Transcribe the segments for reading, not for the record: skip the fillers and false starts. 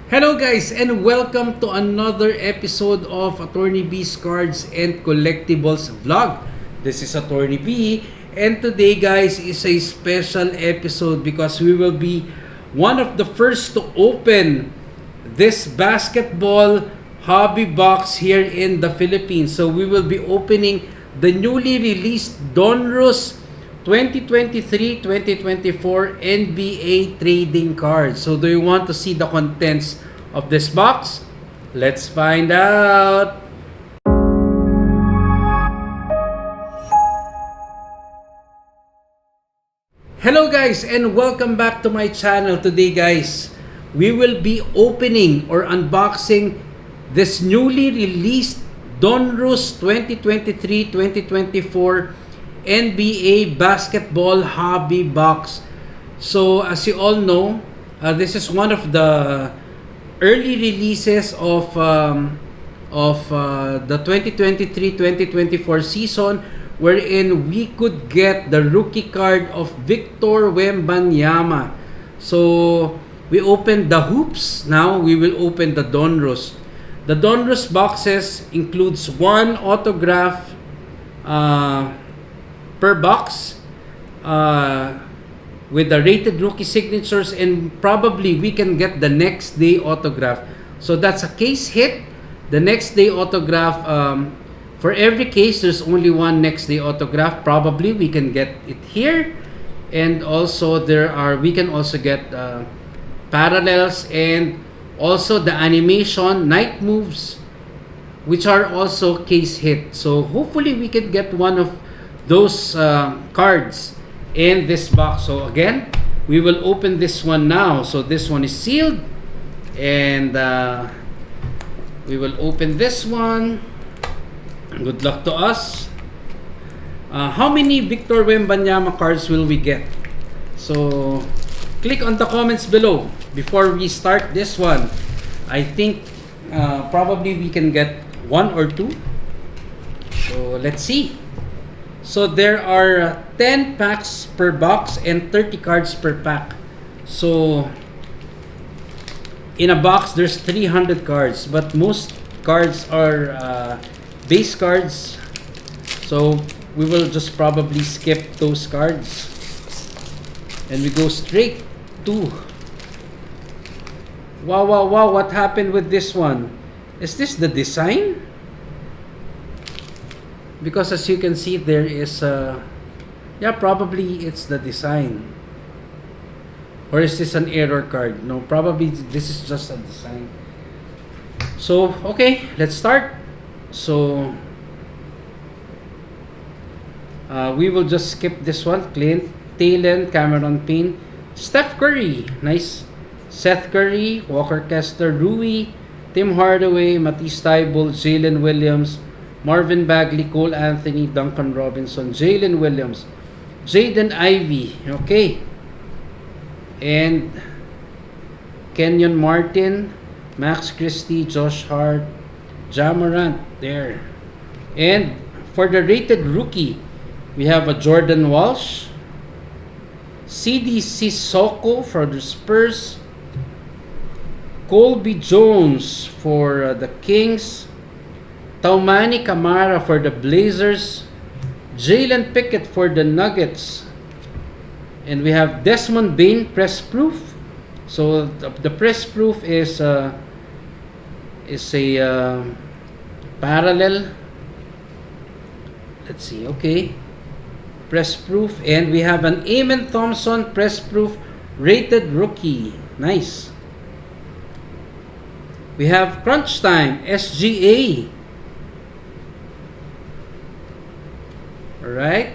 Hello guys and welcome to another episode of Attorney B's Cards and Collectibles vlog. This is Attorney B and today guys is a special episode because we will be one of the first to open this basketball hobby box here in the Philippines. So we will be opening the newly released Donruss 2023-2024 NBA trading cards. So do you want to see the contents of this box? Let's find out. Hello guys and welcome back to my channel. Today guys, we will be opening or unboxing this newly released Donruss 2023-2024 NBA basketball hobby box. So as you all know, this is one of the early releases of the 2023-2024 season, wherein we could get the rookie card of Victor Wembanyama. So we opened the hoops. Now we will open the Donruss. The Donruss boxes includes one autograph per box with the rated rookie signatures, and probably we can get the next day autograph. So that's a case hit. The next day autograph, for every case there's only one next day autograph. Probably we can get it here, and also we can also get parallels and also the animation night moves, which are also case hit. So hopefully we can get one of those cards in this box. So again, we will open this one now. So this one is sealed, and we will open this one. Good luck to us. How many Victor Wembanyama cards will we get? So click on the comments below before we start this one. I think probably we can get one or two. So let's see. So there are 10 packs per box and 30 cards per pack. So in a box there's 300 cards, but most cards are base cards. So we will just probably skip those cards and we go straight to wow, what happened with this one? Is this the design? Because as you can see, there is probably it's the design. Or is this an error card? No, probably this is just a design. So okay, let's start. So we will just skip this one. Clint, Taylor, Cameron Payne, Steph Curry, nice. Seth Curry, Walker Kessler, Rui, Tim Hardaway, Matisse Thybulle, Jalen Williams, Marvin Bagley, Cole Anthony, Duncan Robinson, Jalen Williams, Jaden Ivey, okay, and Kenyon Martin, Max Christie, Josh Hart, Ja Morant there. And for the rated rookie, we have a Jordan Walsh, CD Sissoko for the Spurs, Colby Jones for the Kings, Taumani Camara for the Blazers, Jalen Pickett for the Nuggets, and we have Desmond Bane press proof. So the press proof is a parallel. Let's see, okay, press proof, and we have an Amen Thompson press proof rated rookie, nice. We have Crunch Time SGA. Alright,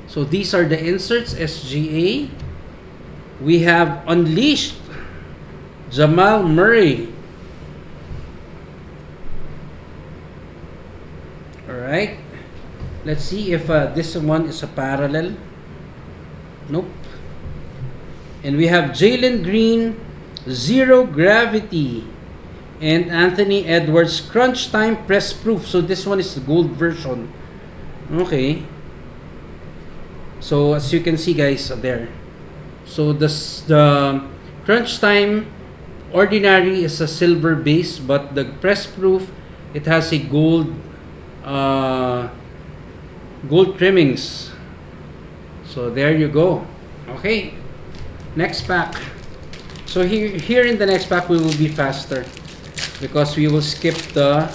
so these are the inserts, SGA. We have Unleashed Jamal Murray. Alright, let's see if this one is a parallel. Nope. And we have Jalen Green Zero Gravity and Anthony Edwards Crunch Time Press Proof. So this one is the gold version. Okay. So as you can see guys, there. So the Crunch Time Ordinary is a silver base, but the press proof, it has a gold trimmings. So there you go. Okay, next pack. So here in the next pack we will be faster because we will skip the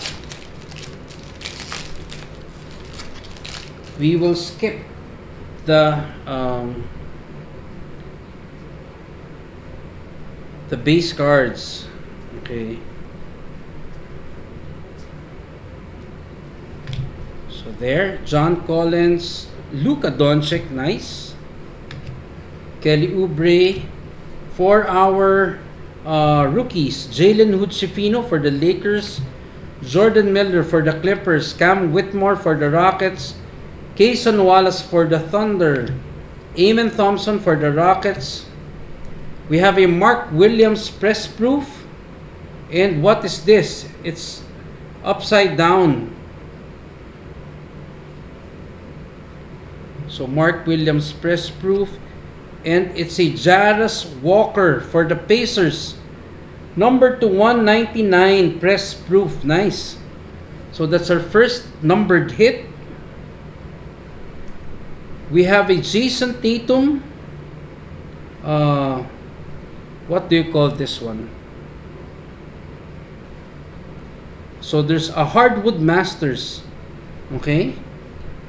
base cards. Okay. So there, John Collins, Luka Doncic, nice. Kelly Oubre. For our rookies, Jalen Hood-Schifino for the Lakers, Jordan Miller for the Clippers, Cam Whitmore for the Rockets, Kayson Wallace for the Thunder, Amen Thompson for the Rockets. We have a Mark Williams press proof. And what is this? It's upside down. So Mark Williams press proof. And it's a Jarrus Walker for the Pacers. Number to 199 press proof. Nice. So that's our first numbered hit. We have a Jason Tatum. What do you call this one? So there's a Hardwood Masters. Okay.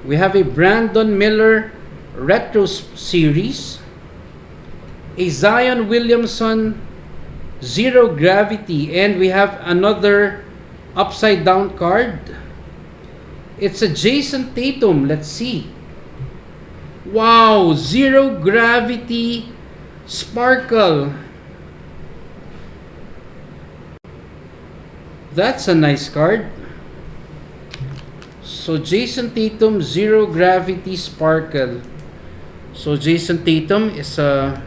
We have a Brandon Miller Retro Series. A Zion Williamson Zero Gravity, and we have another upside down card. It's a Jason Tatum. Let's see. Wow, Zero Gravity Sparkle. That's a nice card. So Jason Tatum Zero Gravity Sparkle. So Jason Tatum is a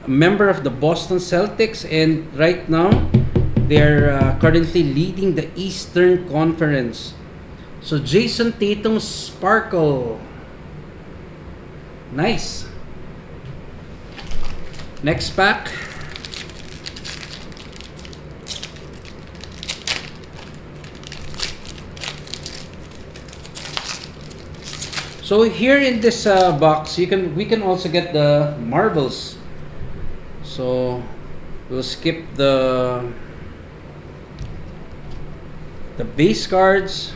member of the Boston Celtics, and right now they're currently leading the Eastern Conference. So Jason Tatum Sparkle. Nice. Next pack. So here in this box, we can also get the marbles. So we'll skip the base cards.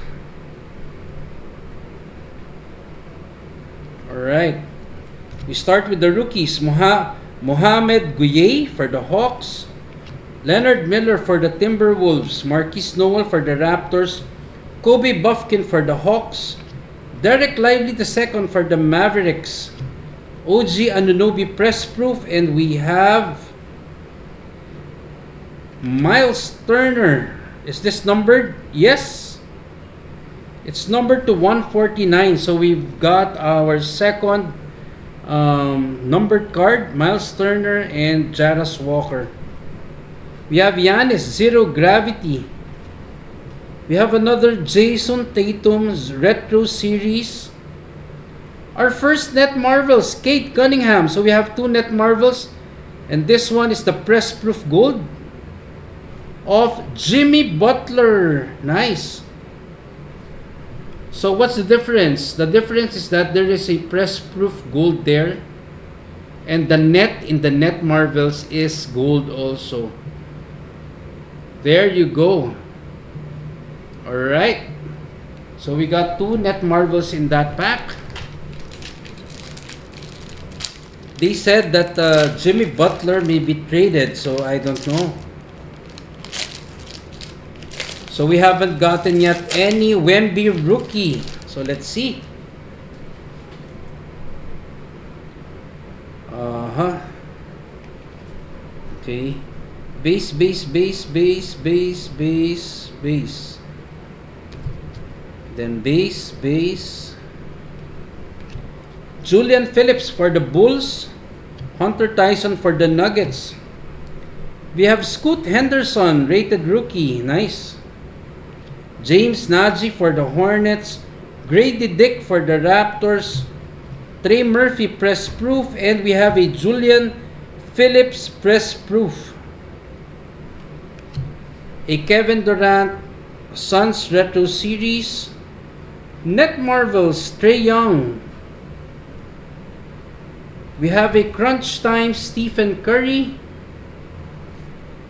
All right. We start with the rookies. Mohamed Gueye for the Hawks, Leonard Miller for the Timberwolves, Marquise Noel for the Raptors, Kobe Buffkin for the Hawks, Derek Lively II for the Mavericks, OG Anunoby press proof, and we have Miles Turner. Is this numbered? Yes. It's numbered to 149. So we've got our second numbered card, Miles Turner and Jarrus Walker. We have Giannis Zero Gravity. We have another Jason Tatum's Retro Series. Our first net marvels, Kate Cunningham. So we have two net marvels, and this one is the press proof gold of Jimmy Butler. Nice. So what's the difference? The difference is that there is a press proof gold there, and the net in the net marvels is gold also. There you go. Alright. So we got two net marvels in that pack. They said that Jimmy Butler may be traded, so I don't know. So we haven't gotten yet any Wemby rookie. So let's see. Okay. Base. Then base. Julian Phillips for the Bulls. Hunter Tyson for the Nuggets. We have Scoot Henderson, rated rookie. Nice. James Nagy for the Hornets. Grady Dick for the Raptors. Trey Murphy press proof. And we have a Julian Phillips Press Proof. A Kevin Durant Suns Retro Series. Net Marvels Trae Young. We have a Crunch Time Stephen Curry.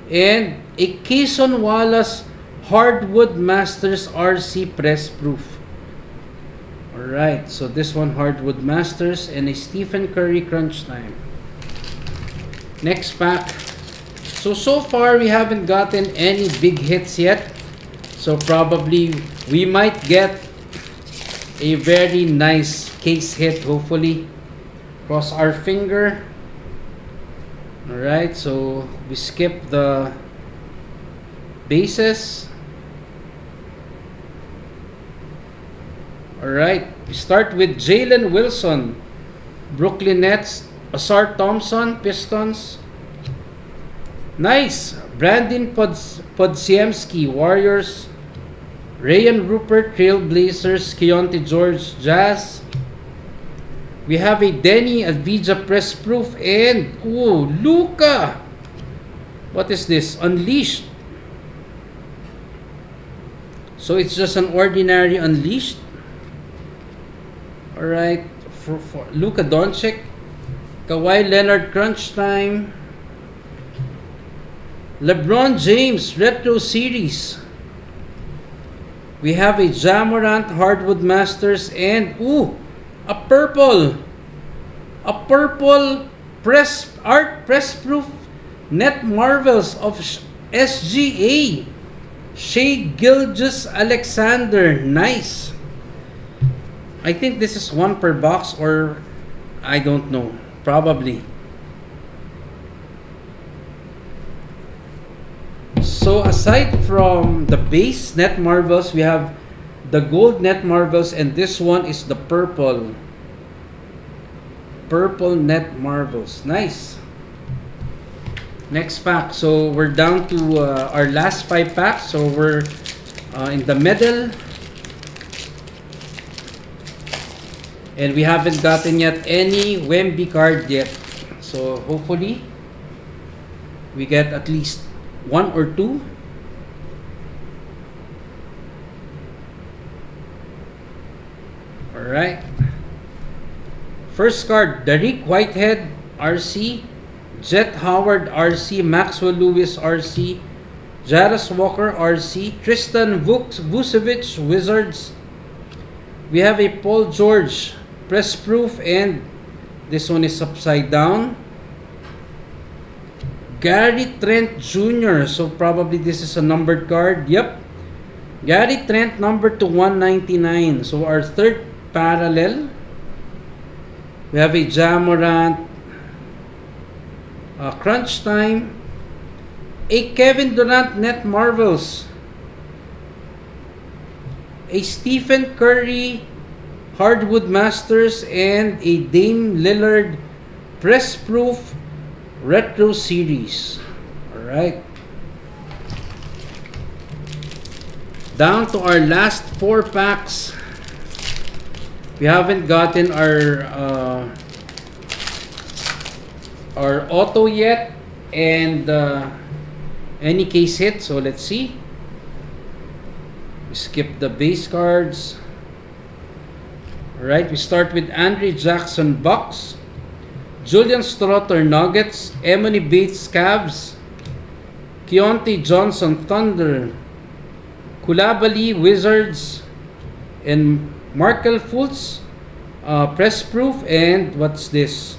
And a Kayson Wallace Hardwood Masters RC Press Proof. Alright, so this one Hardwood Masters and a Stephen Curry Crunch Time. Next pack. So far we haven't gotten any big hits yet. So probably we might get a very nice case hit, hopefully. Cross our finger. Alright, so we skip the bases. Alright, we start with Jalen Wilson, Brooklyn Nets. Asar Thompson, Pistons. Nice. Brandon Podziemski, Warriors. Rayan Rupert, Trailblazers. Keontae George, Jazz. We have a Denny Avdija Press Proof and Luka. What is this? Unleashed. So it's just an ordinary Unleashed. Alright, for Luka Doncic. Kawhi Leonard Crunch Time. LeBron James Retro Series. We have a Ja Morant Hardwood Masters and a purple press proof Net Marvels of SGA. Shai Gilgeous-Alexander. Nice. I think this is one per box, or I don't know. Probably. So aside from the base Net Marvels, we have the gold Net Marvels, and this one is the purple Net Marvels. Nice. Next pack. So we're down to our last 5 packs. So we're in the middle. And we haven't gotten yet any Wemby card yet. So hopefully we get at least 1 or 2. Alright. First card, Dariq Whitehead RC, Jet Howard RC, Maxwell Lewis RC, Jarvis Walker RC, Tristan Vucevic Wizards. We have a Paul George Press Proof, and this one is upside down. Gary Trent Jr. So probably this is a numbered card. Yep. Gary Trent number to 199. So our third parallel. We have a Ja Morant Crunch Time. A Kevin Durant Net Marvels. A Stephen Curry Hardwood Masters, and a Dame Lillard Press Proof Retro Series. Alright. Down to our last 4 packs. We haven't gotten our auto yet, and any case hit. So let's see. We skip the base cards. Alright, we start with Andre Jackson Bucks, Julian Strother Nuggets, Emily Bates Cavs, Keontae Johnson Thunder, Coulibaly Wizards, and Markel Fultz Press Proof. And what's this?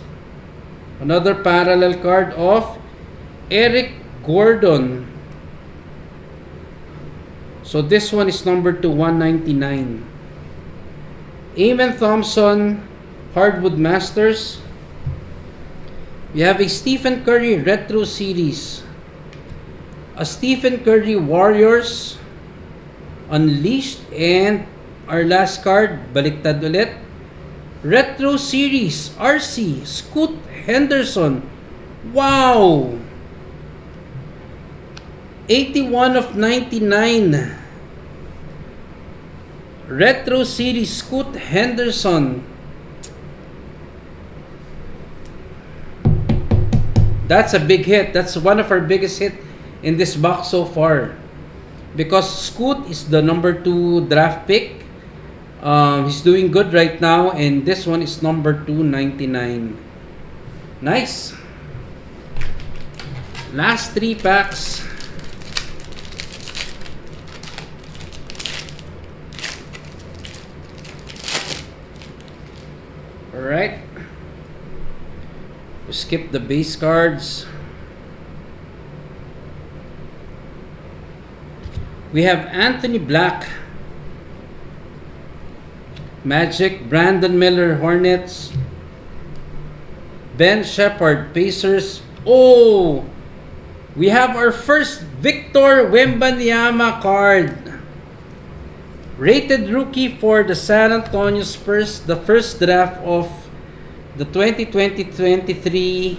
Another parallel card of Eric Gordon. So this one is number to 199. Amen Thompson Hardwood Masters. We have a Stephen Curry Retro Series, a Stephen Curry Warriors Unleashed, and our last card, baliktad ulit, Retro Series RC Scoot Henderson. Wow! 81 of 99. Retro Series Scoot Henderson. That's a big hit. That's one of our biggest hit in this box so far. Because Scoot is the number 2 draft pick. He's doing good right now, and this one is number 299. Nice. Last 3 packs. Alright. We skip the base cards. We have Anthony Black, Magic, Brandon Miller, Hornets, Ben Shepherd, Pacers. Oh, we have our first Victor Wembanyama card. Rated rookie for the San Antonio Spurs, the first draft of the 2020-23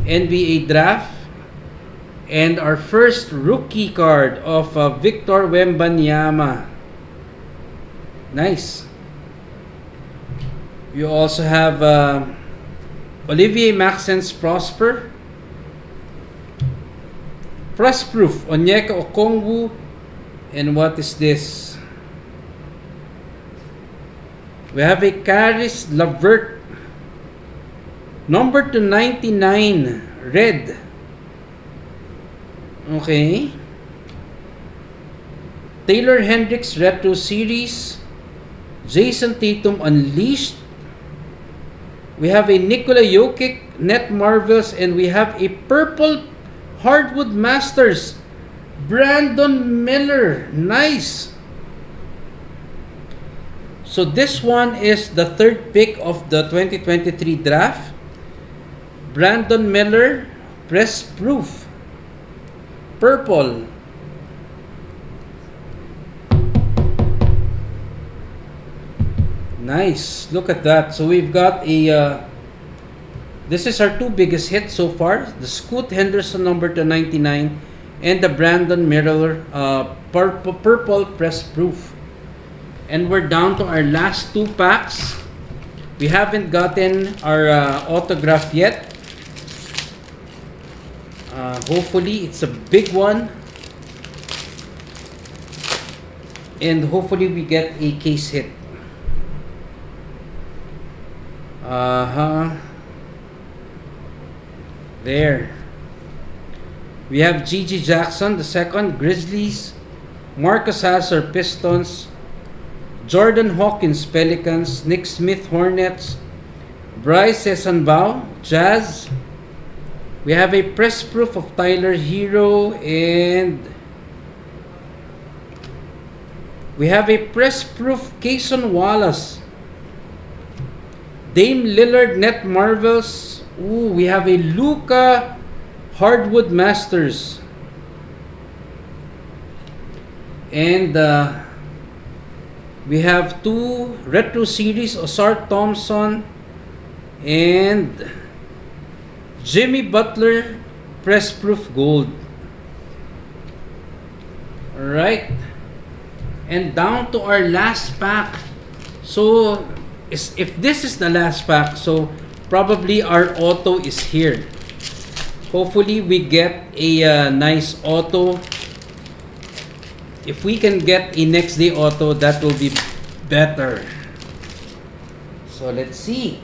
NBA draft. And our first rookie card of Victor Wembanyama. Nice. You also have Olivier Maxence Prosper. Proof, Onyeka Okongwu. And what is this? We have a Caris LeVert. Number 299. Red. Okay. Taylor Hendricks Retro Series. Jason Tatum Unleashed. We have a Nikola Jokic Net Marvels, and we have a purple Hardwood Masters Brandon Miller. Nice. So this one is the third pick of the 2023 draft. Brandon Miller, press proof. Purple. Nice. Look at that. So we've got a this is our 2 biggest hits so far. The Scoot Henderson number 299 and the Brandon Miller purple press proof. And we're down to our last 2 packs. We haven't gotten our autograph yet. Hopefully it's a big one. And hopefully we get a case hit. There. We have Gigi Jackson, the second, Grizzlies. Marcus Hasser, Pistons. Jordan Hawkins, Pelicans. Nick Smith, Hornets. Bryce Esanbao, Jazz. We have a press proof of Tyler Hero, and we have a press proof Cason Wallace. Dame Lillard Net Marvels. Ooh, we have a Luka Hardwood Masters. And we have 2 Retro Series, Osar Thompson and Jimmy Butler Press Proof Gold. Alright. And down to our last pack. So, if this is the last pack, so probably our auto is here. Hopefully we get a nice auto. If we can get a next day auto, that will be better. So let's see.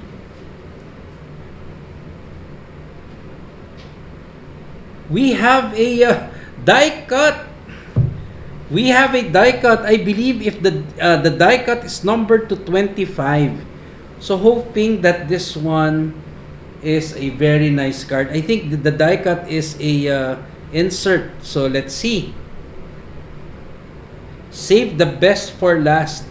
We have a die cut. We have a die cut. I believe if the die cut is numbered to 25. So hoping that this one is a very nice card. I think the die cut is a insert. So let's see. Save the best for last.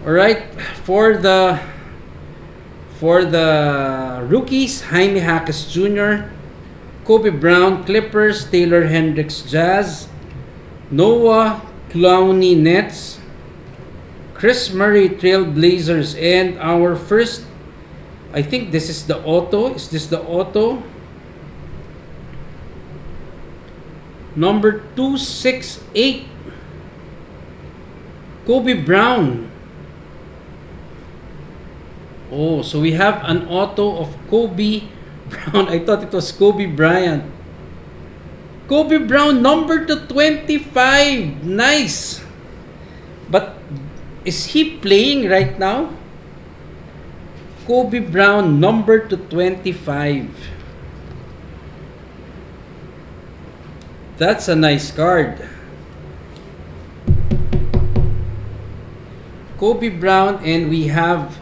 Alright, for the rookies, Jaime Jaquez Jr., Kobe Brown, Clippers, Taylor Hendricks, Jazz, Noah Clowney, Nets, Chris Murray, Trail Blazers, and our first, I think this is the auto. Is this the auto? Number 268, Kobe Brown. Oh, so we have an auto of Kobe Brown. I thought it was Kobe Bryant. Kobe Brown, number to 25. Nice. But is he playing right now? Kobe Brown, number to 25. That's a nice card. Kobe Brown, and we have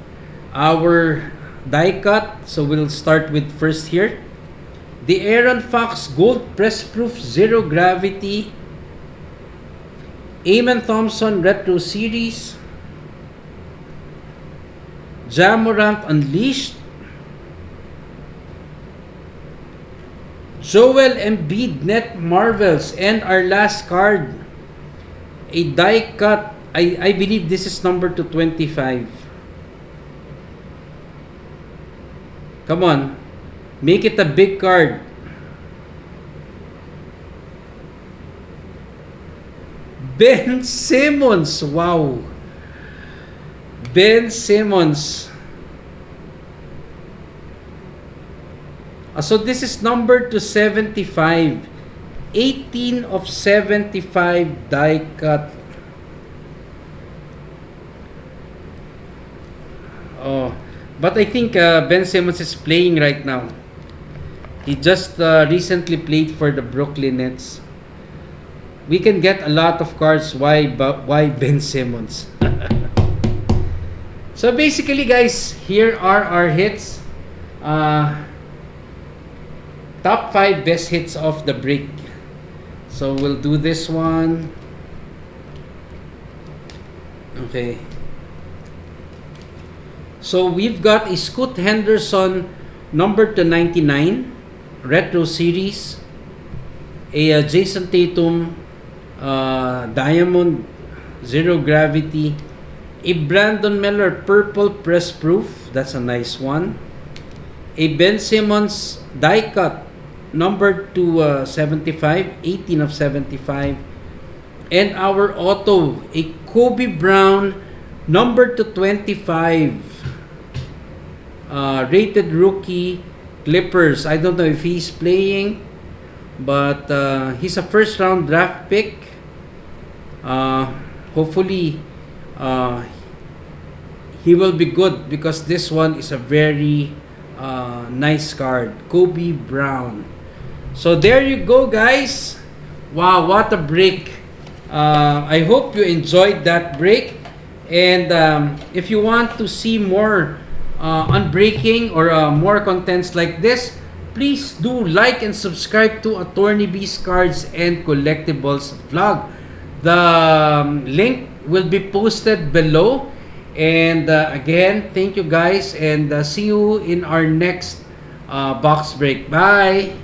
our die cut. So we'll start with first here. The Aaron Fox Gold Press Proof Zero Gravity. Eamon Thompson Retro Series. Ja Morant Unleashed. Joel Embiid Net Marvels. And our last card, a die cut. I believe this is number to 25. Come on. Make it a big card. Ben Simmons. Wow. Ben Simmons. So this is number to 75. 18 of 75 die cut. Oh, but I think Ben Simmons is playing right now. He just recently played for the Brooklyn Nets. We can get a lot of cards. Why Ben Simmons? So basically, guys, here are our hits. Top 5 best hits of the break. So we'll do this one. Okay. So we've got a Scoot Henderson number to 99 Retro Series, a Jason Tatum Diamond Zero Gravity, a Brandon Miller Purple Press Proof, that's a nice one, a Ben Simmons die cut number to 75, 18 of 75, and our auto, a Kobe Brown number to 25. Rated rookie Clippers. I don't know if he's playing, but he's a first round draft pick. Hopefully he will be good, because this one is a very nice card. Kobe Brown. So there you go, guys. Wow, what a break. I hope you enjoyed that break, and if you want to see more unbreaking or more contents like this, please do like and subscribe to Attorney B's Cards and Collectibles vlog. The link will be posted below. And again, thank you guys, and see you in our next box break. Bye!